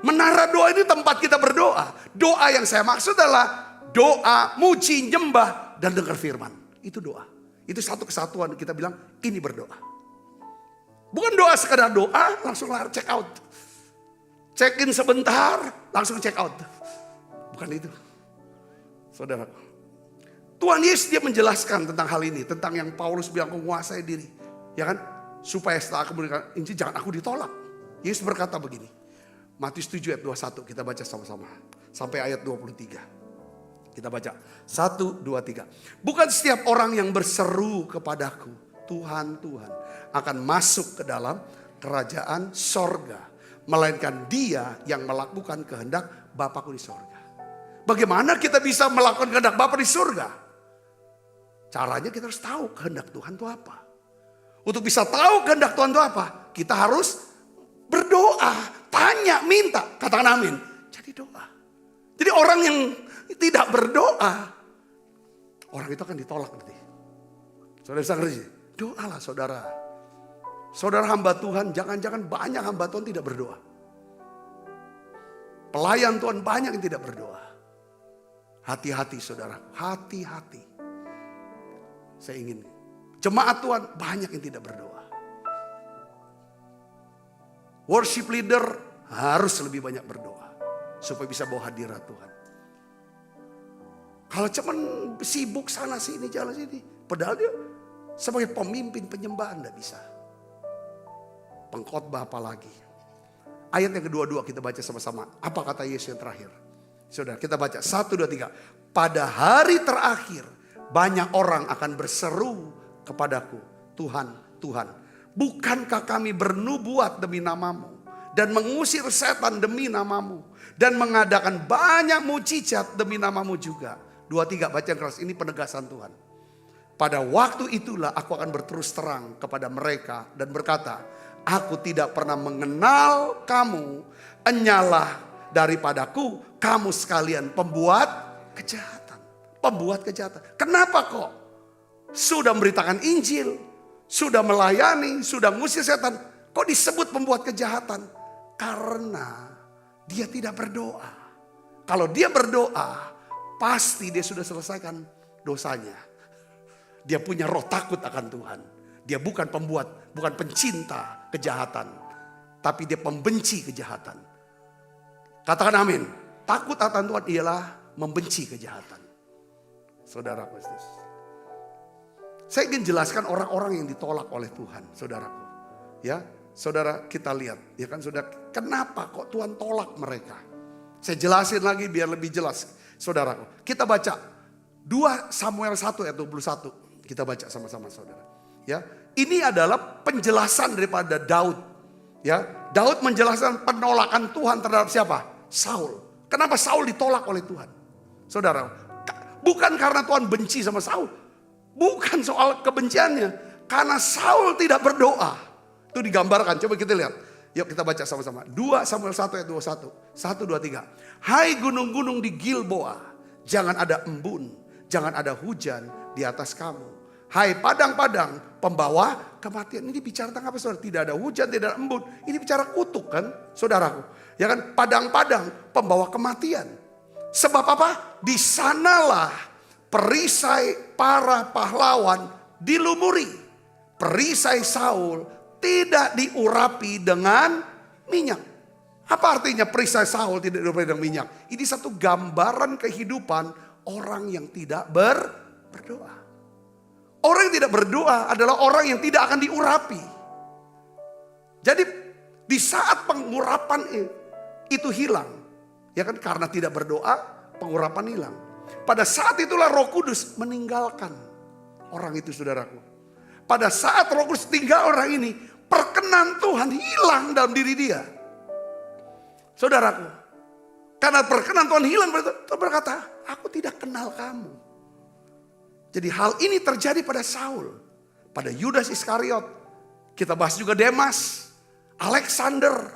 C: Menara doa ini tempat kita berdoa. Doa yang saya maksud adalah doa, muji, nyembah, dan dengar firman. Itu doa. Itu satu kesatuan kita bilang ini berdoa. Bukan doa sekadar doa langsung check out. Check in sebentar langsung check out. Bukan itu. Saudara. Tuhan Yesus dia menjelaskan tentang hal ini. Tentang yang Paulus bilang menguasai diri. Ya kan? Supaya setelah aku memberikan Injil jangan aku ditolak. Yesus berkata begini. Matius 7 ayat 21 kita baca sama-sama. Sampai ayat 23. Kita baca. 1, 2, 3. Bukan setiap orang yang berseru kepadaku. Tuhan, Tuhan. Akan masuk ke dalam kerajaan sorga. Melainkan dia yang melakukan kehendak Bapakku di sorga. Bagaimana kita bisa melakukan kehendak Bapa di surga? Caranya kita harus tahu kehendak Tuhan itu apa. Untuk bisa tahu kehendak Tuhan itu apa? Kita harus berdoa, tanya, minta. Katakan amin. Jadi doa. Jadi orang yang tidak berdoa, orang itu akan ditolak nanti. Saudara bisa ngerti? Doalah saudara. Saudara hamba Tuhan, jangan-jangan banyak hamba Tuhan tidak berdoa. Pelayan Tuhan banyak yang tidak berdoa. Hati-hati saudara, hati-hati. Saya ingin jemaat Tuhan banyak yang tidak berdoa. Worship leader harus lebih banyak berdoa. Supaya bisa bawa hadirat Tuhan. Kalau cuman sibuk sana sini, jalan sini. Padahal dia sebagai pemimpin penyembahan tidak bisa. Pengkhotbah apalagi. Ayat yang kedua-dua kita baca sama-sama. Apa kata Yesus yang terakhir? Saudara kita baca 1, 2, 3. Pada hari terakhir banyak orang akan berseru kepadaku. Tuhan, Tuhan. Bukankah kami bernubuat demi namamu. Dan mengusir setan demi namamu. Dan mengadakan banyak mujizat demi namamu juga. 2, 3 baca yang keras. Ini penegasan Tuhan. Pada waktu itulah aku akan berterus terang kepada mereka. Dan berkata, aku tidak pernah mengenal kamu. Enyalah daripadaku kamu sekalian pembuat kejahatan. Pembuat kejahatan. Kenapa kok? Sudah memberitakan Injil. Sudah melayani. Sudah ngusir setan. Kok disebut pembuat kejahatan? Karena dia tidak berdoa. Kalau dia berdoa, pasti dia sudah selesaikan dosanya. Dia punya roh takut akan Tuhan. Dia bukan pembuat, bukan pencinta kejahatan. Tapi dia pembenci kejahatan. Katakan amin. Takut akan Tuhan ialah membenci kejahatan. Saudara Kristus. Saya ingin jelaskan orang-orang yang ditolak oleh Tuhan, saudaraku. Ya, saudara kita lihat, ya kan saudara, kenapa kok Tuhan tolak mereka? Saya jelasin lagi biar lebih jelas, saudaraku. Kita baca 2 Samuel 1 ayat 21. Kita baca sama-sama saudara. Ya, ini adalah penjelasan daripada Daud. Ya, Daud menjelaskan penolakan Tuhan terhadap siapa? Saul. Kenapa Saul ditolak oleh Tuhan? Saudara, bukan karena Tuhan benci sama Saul. Bukan soal kebenciannya. Karena Saul tidak berdoa. Itu digambarkan, coba kita lihat. Yuk kita baca sama-sama. 2 Samuel 1 ayat 21. 1, 2, 3. Hai gunung-gunung di Gilboa. Jangan ada embun. Jangan ada hujan di atas kamu. Hai padang-padang pembawa kematian. Ini bicara tentang apa saudara? Tidak ada hujan, tidak ada embun. Ini bicara kutuk kan saudaraku. Ya kan, padang-padang pembawa kematian. Sebab apa? Di sanalah perisai para pahlawan dilumuri. Perisai Saul tidak diurapi dengan minyak. Apa artinya perisai Saul tidak diurapi dengan minyak? Ini satu gambaran kehidupan orang yang tidak berdoa. Orang yang tidak berdoa adalah orang yang tidak akan diurapi. Jadi di saat pengurapan itu hilang, ya kan, karena tidak berdoa, pengurapan hilang. Pada saat itulah Roh Kudus meninggalkan orang itu, saudaraku. Pada saat Roh Kudus tinggal orang ini, perkenan Tuhan hilang dalam diri dia. Saudaraku, karena perkenan Tuhan hilang, Tuhan berkata, aku tidak kenal kamu. Jadi hal ini terjadi pada Saul, pada Yudas Iskariot. Kita bahas juga Demas, Alexander.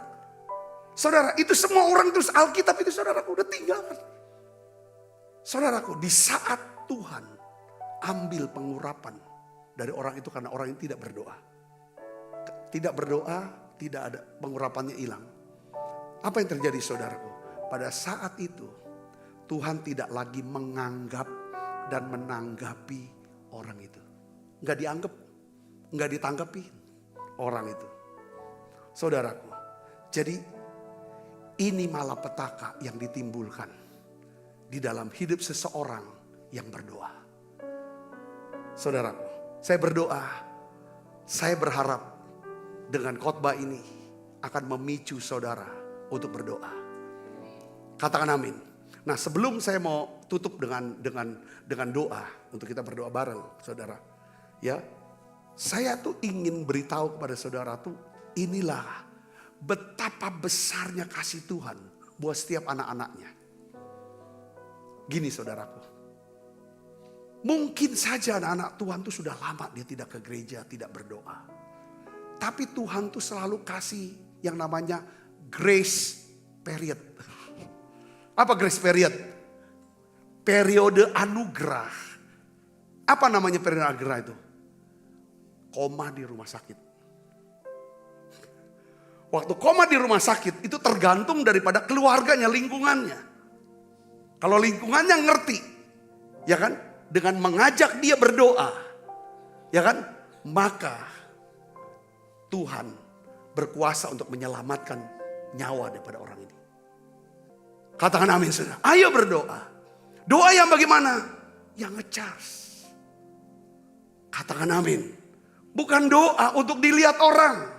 C: Saudara, itu semua orang terus Alkitab itu saudaraku udah tinggalkan. Saudaraku, di saat Tuhan ambil pengurapan dari orang itu karena orang yang tidak berdoa. Tidak berdoa, tidak ada, pengurapannya hilang. Apa yang terjadi saudaraku? Pada saat itu Tuhan tidak lagi menganggap dan menanggapi orang itu. Enggak dianggap, enggak ditanggapi orang itu. Saudaraku, jadi ini malapetaka yang ditimbulkan di dalam hidup seseorang yang berdoa. Saudaraku, saya berdoa, saya berharap dengan khotbah ini akan memicu saudara untuk berdoa. Katakan amin. Nah, sebelum saya mau tutup dengan doa untuk kita berdoa bareng, saudara. Ya, saya tuh ingin beritahu kepada saudara tuh, inilah betapa besarnya kasih Tuhan buat setiap anak-anaknya. Gini saudaraku, mungkin saja anak-anak Tuhan tuh sudah lama dia tidak ke gereja, tidak berdoa. Tapi Tuhan tuh selalu kasih yang namanya grace period. Apa grace period? Periode anugerah. Apa namanya periode anugerah itu? Koma di rumah sakit. Waktu koma di rumah sakit itu tergantung daripada keluarganya, lingkungannya. Kalau lingkungannya ngerti, ya kan, dengan mengajak dia berdoa, ya kan, maka Tuhan berkuasa untuk menyelamatkan nyawa daripada orang ini. Katakan amin saudara. Ayo berdoa. Doa yang bagaimana? Yang ngecharge. Katakan amin. Bukan doa untuk dilihat orang.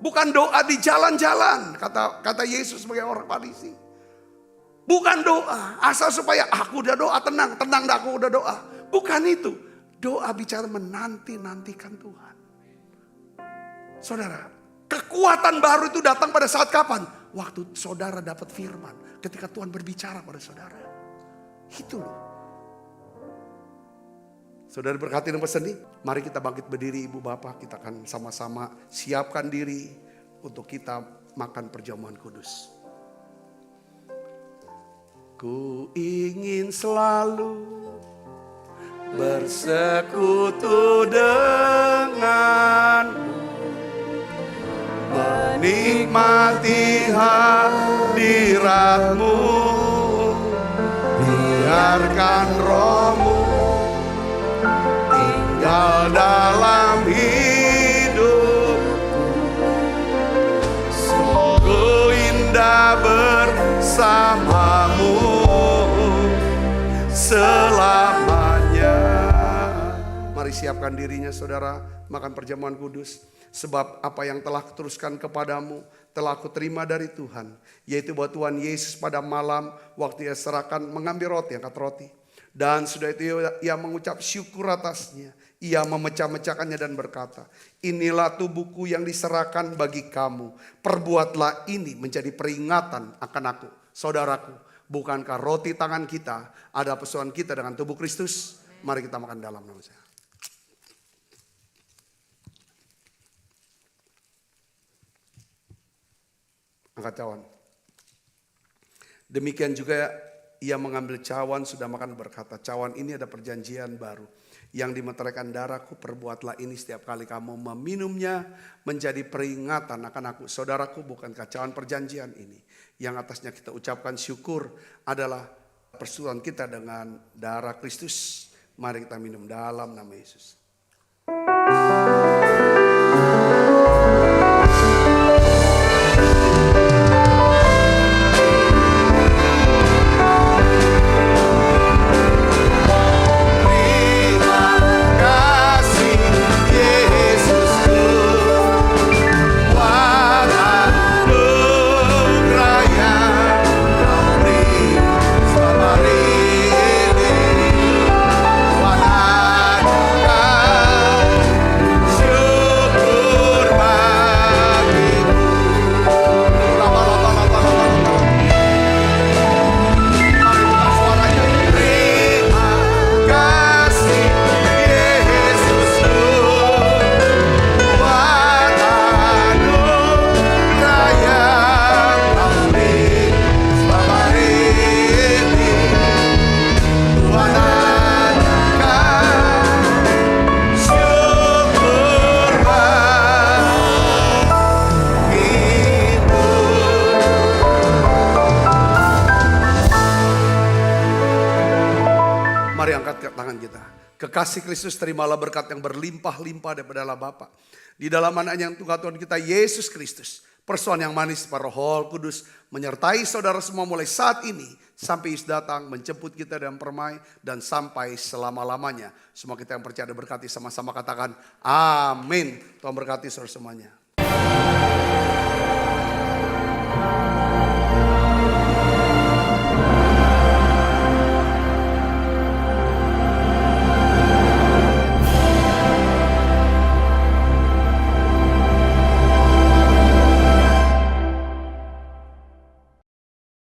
C: Bukan doa di jalan-jalan. Kata Yesus sebagai orang Farisi. Bukan doa asal supaya aku udah doa tenang dah aku udah doa. Bukan itu. Doa bicara menanti-nantikan Tuhan. Saudara, kekuatan baru itu datang pada saat kapan? Waktu saudara dapat firman. Ketika Tuhan berbicara pada saudara. Itu loh. Saudara berkati dan pesan ini. Mari kita bangkit berdiri ibu bapak. Kita akan sama-sama siapkan diri. Untuk kita makan perjamuan kudus. Ku ingin selalu bersekutu denganmu. Menikmati hadiratmu. Biarkan rohmu tinggal dalam hidupku. Sungguh indah bersamamu selamanya. Mari siapkan dirinya saudara makan perjamuan kudus. Sebab apa yang telah kuteruskan kepadamu telah aku terima dari Tuhan. Yaitu bahwa Tuhan Yesus pada malam waktu ia serahkan mengambil roti, angkat roti. Dan sudah itu ia mengucap syukur atasnya. Ia memecah-mecahkannya dan berkata, inilah tubuhku yang diserahkan bagi kamu. Perbuatlah ini menjadi peringatan akan aku. Saudaraku, bukankah roti tangan kita ada persoalan kita dengan tubuh Kristus? Mari kita makan dalam nama saya. Angkat cawan. Demikian juga Ia mengambil cawan, sudah makan, berkata, cawan ini ada perjanjian baru yang dimeteraikan darahku, perbuatlah ini setiap kali kamu meminumnya menjadi peringatan akan aku. Saudaraku, bukankah cawan perjanjian ini yang atasnya kita ucapkan syukur adalah persekutuan kita dengan darah Kristus. Mari kita minum dalam nama Yesus. Mari angkat tangan kita. Kekasih Kristus, terimalah berkat yang berlimpah-limpah daripada Allah Bapa. Di dalam anaknya yang Tuhan kita Yesus Kristus. Persoalan yang manis para Roh Kudus menyertai saudara semua mulai saat ini sampai Yesus datang menjemput kita dalam permai dan sampai selama-lamanya. Semua kita yang percaya berkati sama-sama katakan amin. Tuhan berkati saudara semuanya.